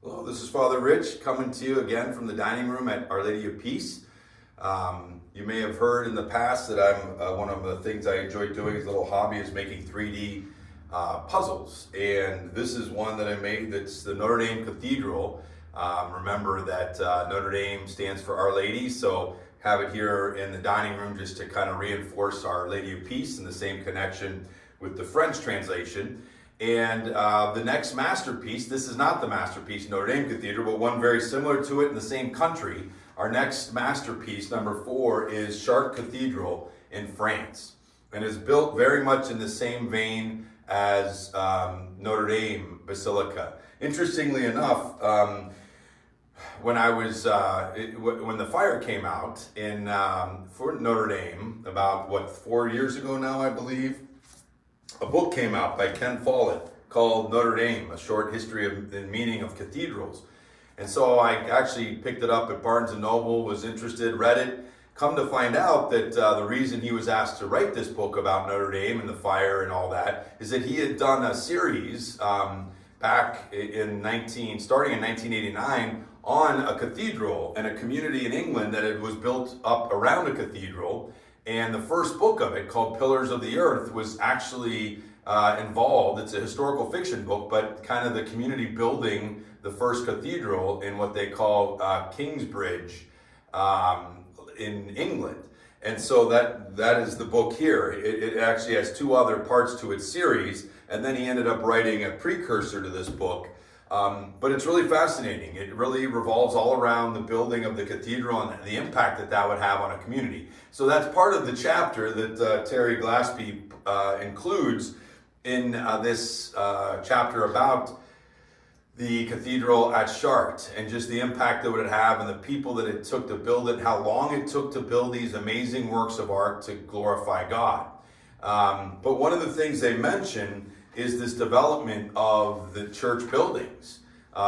Hello, this is Father Rich coming to you again from the dining room at Our Lady of Peace. You may have heard in the past that one of the things I enjoy doing as a little hobby is making 3D puzzles. And this is one that I made that's the Notre Dame Cathedral. Remember that Notre Dame stands for Our Lady, so have it here in the dining room just to kind of reinforce Our Lady of Peace and the same connection with the French translation. And the next masterpiece, this is not the masterpiece, Notre Dame Cathedral, but one very similar to it in the same country. Our next masterpiece, number 4, is Chartres Cathedral in France. And is built very much in the same vein as Notre Dame Basilica. Interestingly enough, when the fire came out for Notre Dame, about 4 years ago now, I believe, a book came out by Ken Follett called Notre Dame, A Short History of the Meaning of Cathedrals. And so I actually picked it up at Barnes & Noble, was interested, read it. Come to find out that the reason he was asked to write this book about Notre Dame and the fire and all that is that he had done a series back starting in 1989 on a cathedral and a community in England that was built up around a cathedral. And the first book of it, called Pillars of the Earth, was actually involved. It's a historical fiction book, but kind of the community building the first cathedral in what they call Kingsbridge in England. And so that is the book here. It actually has 2 other parts to its series, and then he ended up writing a precursor to this book. But it's really fascinating. It really revolves all around the building of the cathedral and the impact that would have on a community. So that's part of the chapter that Terry Glaspey includes in this chapter about the cathedral at Chartres and just the impact that it would have and the people that it took to build it, how long it took to build these amazing works of art to glorify God. But one of the things they mention is this development of the church buildings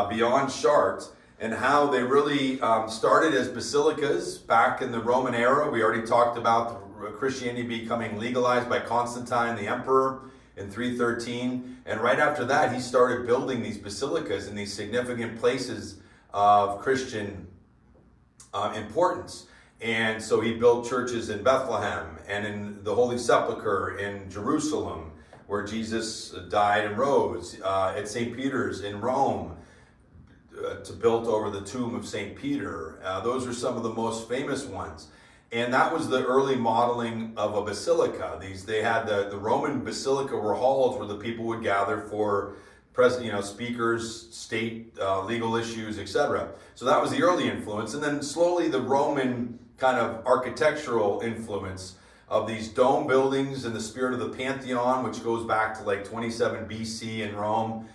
beyond Chartres, and how they really started as basilicas back in the Roman era. We already talked about Christianity becoming legalized by Constantine, the emperor, in 313. And right after that, he started building these basilicas in these significant places of Christian importance. And so he built churches in Bethlehem and in the Holy Sepulchre in Jerusalem, where Jesus died and rose, at St. Peter's in Rome, to built over the tomb of St. Peter. Those are some of the most famous ones. And that was the early modeling of a basilica. They had the Roman basilica were halls where the people would gather for speakers, state legal issues, etc. So that was the early influence. And then slowly the Roman kind of architectural influence of these dome buildings in the spirit of the Pantheon, which goes back to like 27 BC in Rome.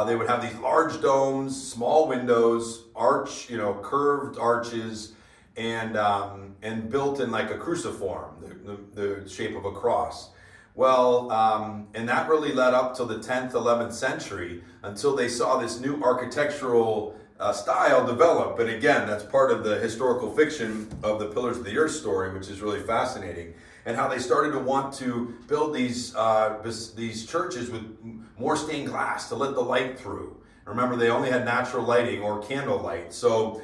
They would have these large domes, small windows, curved arches, and built in like a cruciform, the shape of a cross. Well, and that really led up to the 10th, 11th century until they saw this new architectural style develop. And again, that's part of the historical fiction of the Pillars of the Earth story, which is really fascinating. And how they started to want to build these churches with more stained glass to let the light through. Remember, they only had natural lighting or candle light. So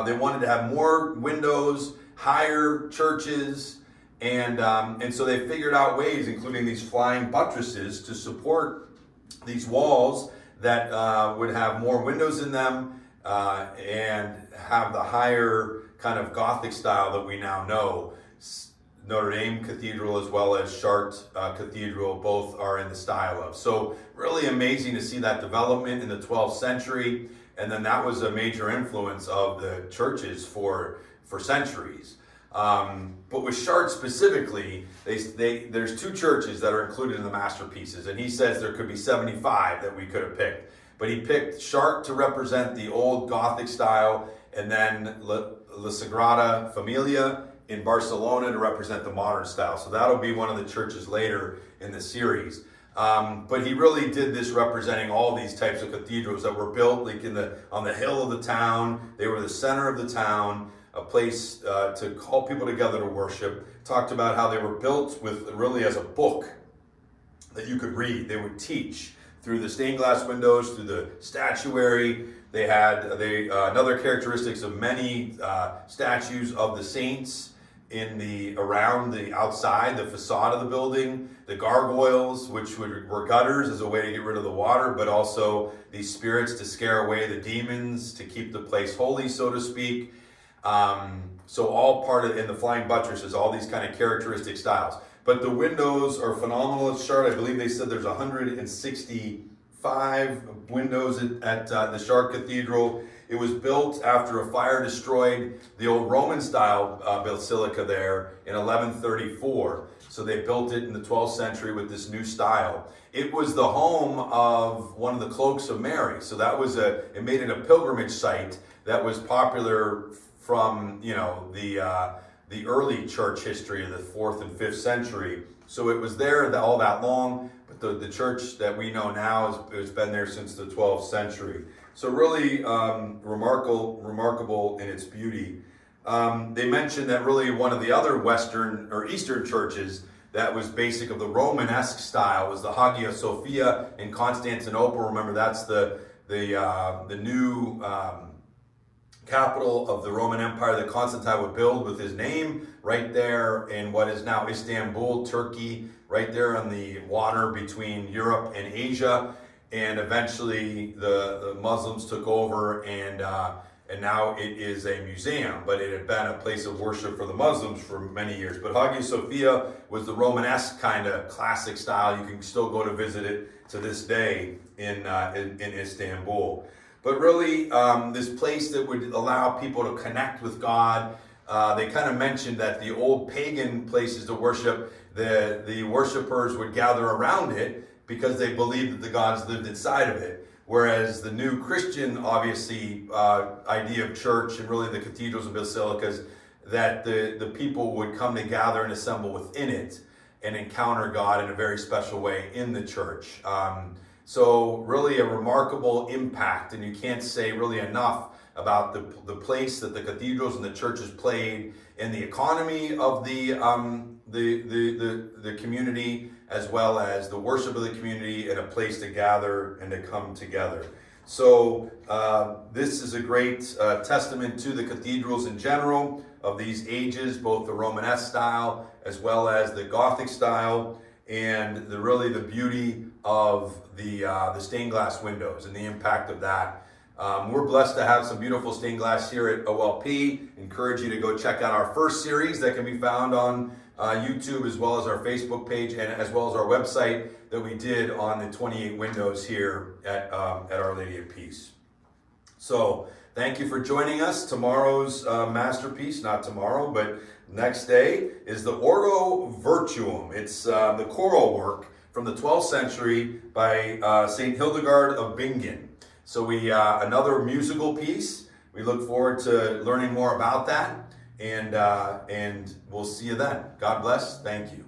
they wanted to have more windows, higher churches, and so they figured out ways, including these flying buttresses, to support these walls that would have more windows in them and have the higher kind of Gothic style that we now know. Notre Dame Cathedral as well as Chartres Cathedral both are in the style of. So really amazing to see that development in the 12th century, and then that was a major influence of the churches for centuries. But with Chartres specifically, there's 2 churches that are included in the masterpieces, and he says there could be 75 that we could have picked. But he picked Chartres to represent the old Gothic style, and then La Sagrada Familia in Barcelona to represent the modern style. So that'll be one of the churches later in the series. But he really did this representing all these types of cathedrals that were built like on the hill of the town. They were the center of the town, a place to call people together to worship. Talked about how they were built with really as a book that you could read. They would teach through the stained glass windows, through the statuary, They had another characteristics of many statues of the saints around the outside, the facade of the building, the gargoyles, which were gutters as a way to get rid of the water, but also these spirits to scare away the demons, to keep the place holy, so to speak. So all part of, in the flying buttresses, all these kind of characteristic styles. But the windows are phenomenal at Chartres. I believe they said there's 165 windows at the Chartres Cathedral. It was built after a fire destroyed the old Roman style basilica there in 1134. So they built it in the 12th century with this new style. It was the home of one of the cloaks of Mary. So that was it made it a pilgrimage site that was popular from, the early church history of the 4th and 5th century. So it was there all that long, but the church that we know now has been there since the 12th century. So really remarkable in its beauty. They mentioned that really one of the other Western or Eastern churches that was basic of the Romanesque style was the Hagia Sophia in Constantinople. Remember, that's the new capital of the Roman Empire that Constantine would build with his name right there in what is now Istanbul, Turkey, right there on the water between Europe and Asia. And eventually the Muslims took over, and now it is a museum, but it had been a place of worship for the Muslims for many years. But Hagia Sophia was the Romanesque kind of classic style. You can still go to visit it to this day in Istanbul. But really, this place that would allow people to connect with God. They kind of mentioned that the old pagan places to worship, the worshipers would gather around it because they believed that the gods lived inside of it. Whereas the new Christian, obviously, idea of church and really the cathedrals and basilicas, that the people would come to gather and assemble within it and encounter God in a very special way in the church. So really a remarkable impact, and you can't say really enough about the place that the cathedrals and the churches played in the economy of the community, as well as the worship of the community and a place to gather and to come together. So this is a great testament to the cathedrals in general of these ages, both the Romanesque style as well as the Gothic style, and the beauty of the stained glass windows and the impact of that. We're blessed to have some beautiful stained glass here at OLP. Encourage you to go check out our first series that can be found on YouTube, as well as our Facebook page, and as well as our website that we did on the 28 windows here at Our Lady of Peace. So thank you for joining us. Tomorrow's masterpiece, not tomorrow, but next day, is the Ordo Virtuum. It's the choral work from the 12th century by St. Hildegard of Bingen. So another musical piece. We look forward to learning more about that, and we'll see you then. God bless. Thank you.